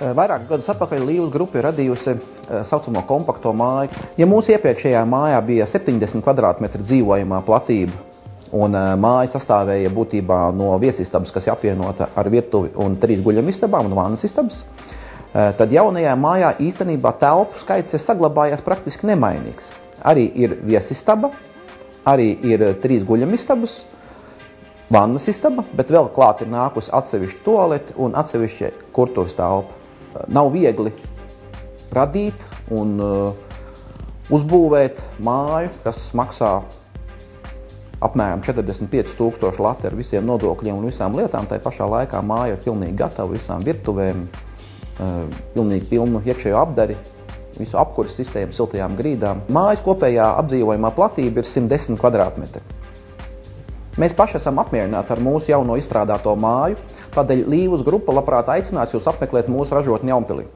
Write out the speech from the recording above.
Vairāk gadus atpakaļ Līvas grupa ir radījusi saucamo kompakto māju. Ja mūsu iepriekšējā mājā bija 70 kvadrātmetru dzīvojamā platība un māja sastāvēja būtībā no viesistabas, kas ir apvienota ar virtuvi un 3 guļamistabām un vannas istabas, tad jaunajā mājā īstenībā telpu skaits ir saglabājies praktiski nemainīgs. Arī ir viesistaba, arī ir 3 guļamistabas, vannas istaba, bet vēl klāt ir nākusi atsevišķa tualete un atsevišķa kurtuves telpa. Nav viegli radīt un uzbūvēt māju, kas maksā apmēram 45 000 lati ar visiem nodokļiem un visām lietām. Tā pašā laikā māja ir pilnīgi gatava visām virtuvēm, pilnīgi pilnu iekšējo apdari, visu apkuras sistēmu, siltajām grīdām. Mājas kopējā apdzīvojamā platība ir 110 kvadrātmetri. Mēs paši esam apmierināti ar mūsu jauno izstrādāto māju, tādēļ Līvas grupa labprāt aicinās jūs apmeklēt mūsu ražotni Jaunpilī.